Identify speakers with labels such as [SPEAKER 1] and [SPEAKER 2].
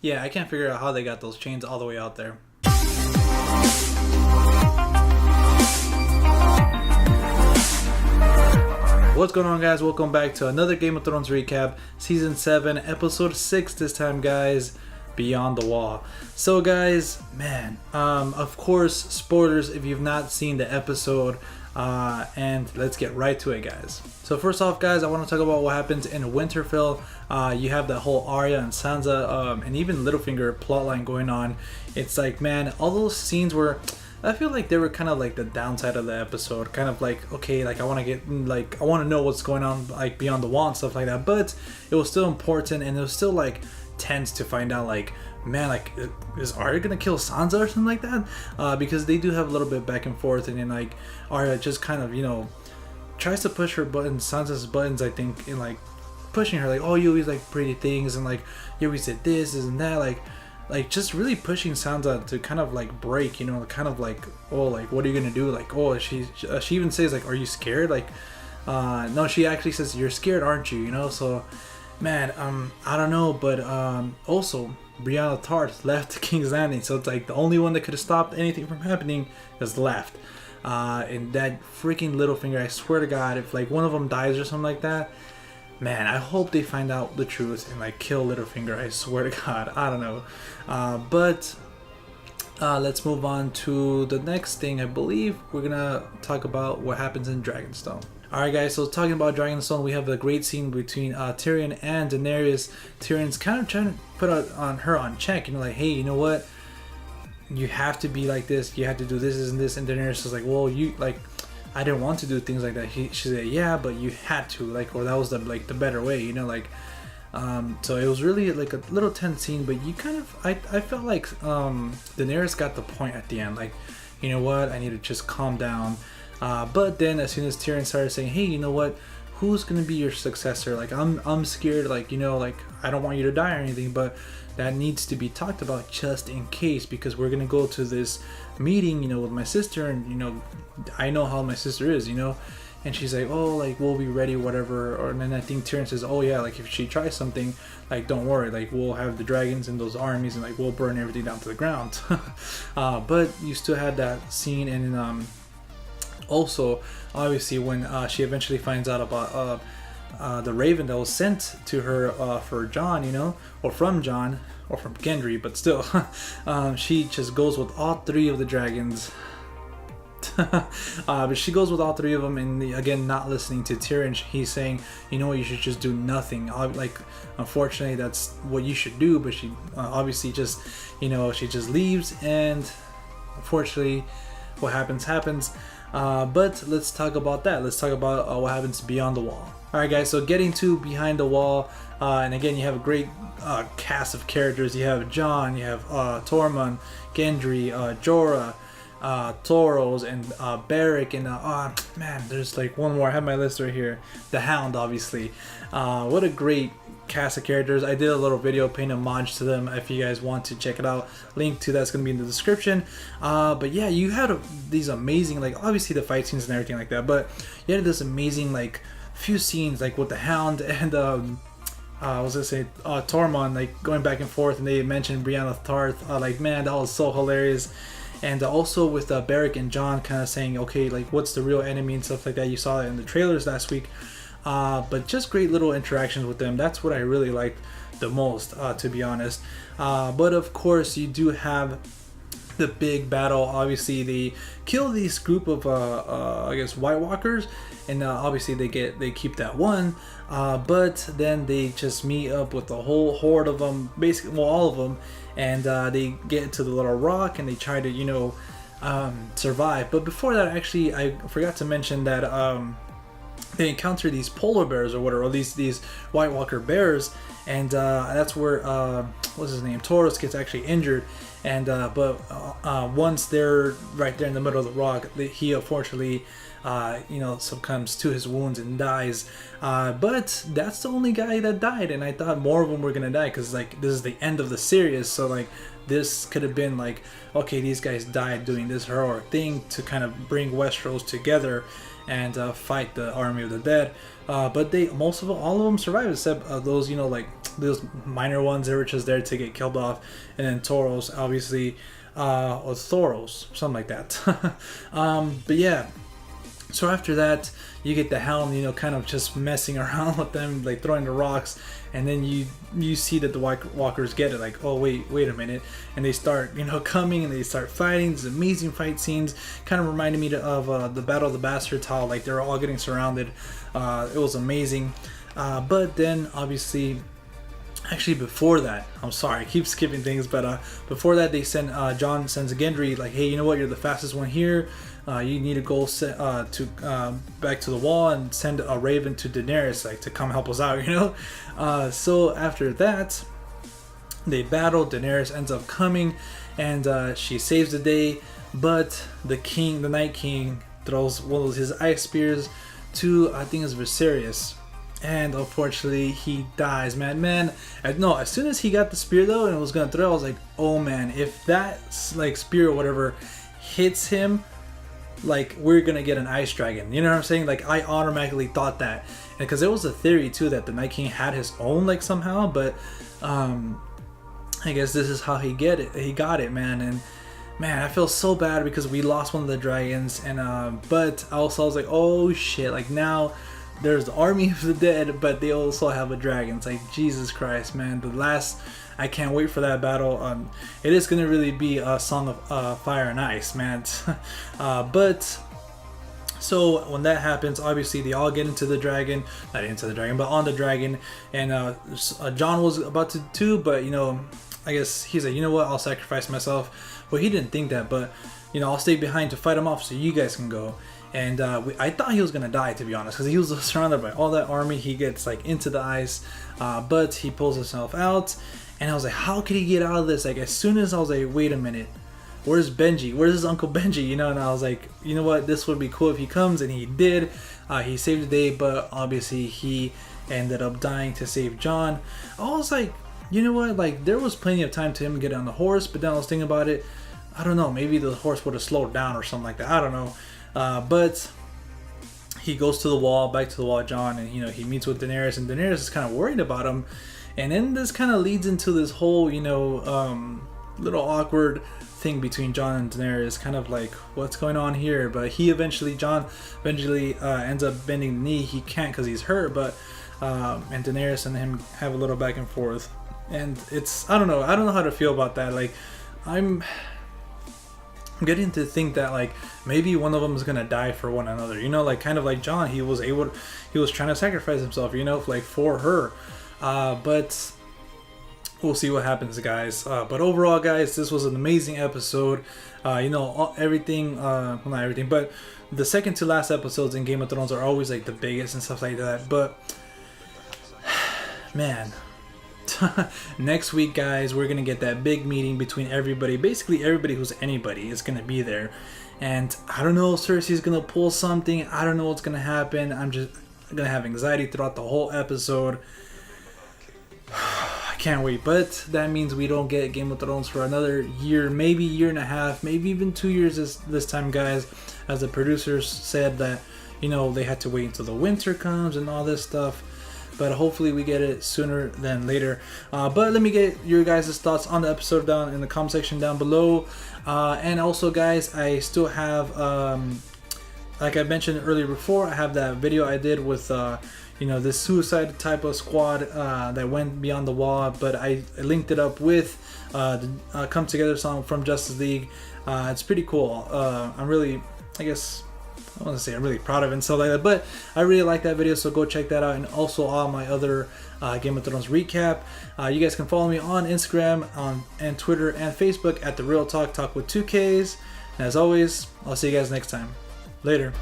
[SPEAKER 1] Yeah, I can't figure out how they got those chains all the way out there. What's going on, guys? Welcome back to another Game of Thrones recap, Season 7, Episode 6 this time, guys. Beyond the Wall. So guys, man, of course, spoilers if you've not seen the episode, and let's get right to it, guys. So first off, guys, I want to talk about what happens in Winterfell. You have the whole Arya and Sansa, and even Littlefinger plotline going on. It's like, man, all those scenes were, I feel like they were kind of like the downside of the episode, kind of like, okay, like I want to get, like, I want to know what's going on, like beyond the wall and stuff like that, but it was still important, and it was still like tense to find out, like, man, like, is Arya gonna kill Sansa or something like that? Because they do have a little bit back and forth, and then like Arya just kind of, you know, tries to push her buttons, Sansa's buttons, I think, and like pushing her, like, oh, you always like pretty things, and like you always did this and that, like just really pushing Sansa to kind of like break, you know, kind of like, oh, like, what are you gonna do? Like, oh, she even says, like, are you scared? Like, no, she actually says, you're scared, aren't you? You know, so man, I don't know, but also Brienne of Tarth left King's Landing, so it's like the only one that could have stopped anything from happening has left. And that freaking Littlefinger, I swear to God, if like one of them dies or something like that, man, I hope they find out the truth and like kill Littlefinger. I swear to God, I don't know. But let's move on to the next thing. I believe we're gonna talk about what happens in Dragonstone. Alright, guys, so talking about Dragonstone, we have a great scene between Tyrion and Daenerys. Tyrion's kind of trying to put her on check, you know, like, hey, you know what, you have to be like this, you have to do this and this, and Daenerys is like, well, you, like, I didn't want to do things like that. She said, yeah, but you had to, like, or that was the, like, the better way, you know, like, so it was really like a little tense scene, but you kind of, I felt like Daenerys got the point at the end, like, you know what, I need to just calm down. But then as soon as Tyrion started saying, hey, you know what, who's gonna be your successor, like, I'm scared, like, you know, like, I don't want you to die or anything, but that needs to be talked about just in case, because we're gonna go to this meeting, you know, with my sister, and, you know, I know how my sister is, you know. And she's like, oh, like, we'll be ready, whatever. Or, and then I think Tyrion says, oh yeah, like, if she tries something, like, don't worry, like, we'll have the dragons and those armies, and like, we'll burn everything down to the ground. But you still had that scene, and also, obviously, when she eventually finds out about the raven that was sent to her for Jon, you know, or from Jon, or from Gendry, but still, she just goes with all three of the dragons. But she goes with all three of them, and again, not listening to Tyrion. He's saying, you know, you should just do nothing. Like, unfortunately, that's what you should do, but she obviously just, you know, she just leaves, and unfortunately, what happens. But let's talk about that. Let's talk about what happens beyond the wall. Alright, guys, so getting to behind the wall, and again, you have a great cast of characters. You have Jon, you have Tormund, Gendry, Jorah, Thoros, and Beric, and man, there's like one more. I have my list right here. The Hound, obviously. What a great cast of characters. I did a little video paying homage to them. If you guys want to check it out, link to that's going to be in the description. But yeah, you had these amazing, like, obviously the fight scenes and everything like that, but you had this amazing, like, few scenes, like with the Hound and I was gonna say Tormund, like, going back and forth, and they mentioned Brienne of Tarth. Like, man, that was so hilarious. And also with Beric and Jon kind of saying, okay, like, what's the real enemy and stuff like that. You saw that in the trailers last week. But just great little interactions with them. That's what I really liked the most, to be honest. But of course, you do have the big battle. Obviously, they kill this group of I guess White Walkers, and obviously they keep that one. But then they just meet up with the whole horde of them, basically, well, all of them, and they get to the little rock, and they try to, you know, survive. But before that, actually, I forgot to mention that they encounter these polar bears or whatever, or these White Walker bears, and that's where what's his name, Thoros, gets actually injured. And but once they're right there in the middle of the rock, he unfortunately you know, succumbs to his wounds and dies. But that's the only guy that died, and I thought more of them were gonna die, because like this is the end of the series, so like this could have been like, okay, these guys died doing this heroic thing to kind of bring Westeros together and fight the army of the dead. But all of them survived, except those, you know, like those minor ones, they were just there to get killed off. And then Tauros, obviously, or Thoros, something like that. But yeah, so after that, you get the Hound, you know, kind of just messing around with them, like throwing the rocks, and then you see that the walkers get it, like, oh wait a minute, and they start, you know, coming and they start fighting. These amazing fight scenes kind of reminded me of the Battle of the Bastards, how like they're all getting surrounded. It was amazing. But then obviously, actually before that, I'm sorry, I keep skipping things, but before that, they send Jon sends Gendry like, hey, you know what, you're the fastest one here. You need to go back to the wall and send a raven to Daenerys, like, to come help us out, you know. So after that, they battle. Daenerys ends up coming, and she saves the day. But the Night King, throws one of his ice spears to, I think it's Viserys, and unfortunately he dies. Man, no. As soon as he got the spear though, and was gonna throw, I was like, oh man, if that like spear or whatever hits him, like, we're gonna get an ice dragon, you know what I'm saying? Like, I automatically thought that, because there was a theory too that the Night King had his own, like, somehow, but I guess this is how he got it, man. And man, I feel so bad because we lost one of the dragons, and but also I was like, oh shit, like, now there's the army of the dead, but they also have a dragon. It's like, Jesus Christ, man. I can't wait for that battle. It is going to really be a song of fire and ice, man. But so when that happens, obviously they all get into the dragon, not into the dragon, but on the dragon. And Jon was about to too, but you know, I guess he's like, you know what, I'll sacrifice myself. Well, he didn't think that, but you know, I'll stay behind to fight him off so you guys can go. And I thought he was gonna die, to be honest, because he was surrounded by all that army. He gets like into the ice, but he pulls himself out. And I was like, how could he get out of this? Like, as soon as I was like, wait a minute, where's Benji? Where's his Uncle Benji? You know, and I was like, you know what? This would be cool if he comes, and he did. He saved the day, but obviously he ended up dying to save Jon. I was like, you know what? Like, there was plenty of time to him to get on the horse, but then I was thinking about it. I don't know. Maybe the horse would have slowed down or something like that. I don't know. But he goes to the wall, back to the wall, Jon, and you know, he meets with Daenerys, and Daenerys is kind of worried about him. And then this kind of leads into this whole, you know, little awkward thing between Jon and Daenerys, kind of like, what's going on here? But Jon eventually ends up bending the knee. He can't because he's hurt, but and Daenerys and him have a little back and forth, and it's, I don't know how to feel about that. Like, I'm getting to think that like maybe one of them is gonna die for one another, you know, like kind of like Jon, he was trying to sacrifice himself, you know, like for her. But we'll see what happens, guys. But overall, guys, this was an amazing episode. You know, everything, well, not everything, but the second to last episodes in Game of Thrones are always like the biggest and stuff like that. But man, next week, guys, we're gonna get that big meeting between everybody. Basically, everybody who's anybody is gonna be there, and I don't know if Cersei's gonna pull something. I don't know what's gonna happen. I'm just gonna have anxiety throughout the whole episode. I can't wait, but that means we don't get Game of Thrones for another year, maybe year and a half, maybe even 2 years this time, guys, as the producers said that, you know, they had to wait until the winter comes and all this stuff. But hopefully we get it sooner than later. But let me get your guys' thoughts on the episode down in the comment section down below. And also, guys, I still have, like I mentioned earlier before, I have that video I did with you know, this suicide type of squad that went beyond the wall, but I linked it up with the Come Together song from Justice League. It's pretty cool. I'm really, I guess, I want to say I'm really proud of it and stuff like that, but I really like that video, so go check that out. And also all my other Game of Thrones recap. You guys can follow me on Instagram, and Twitter and Facebook at The Real Talk with 2Ks. And as always, I'll see you guys next time. Later.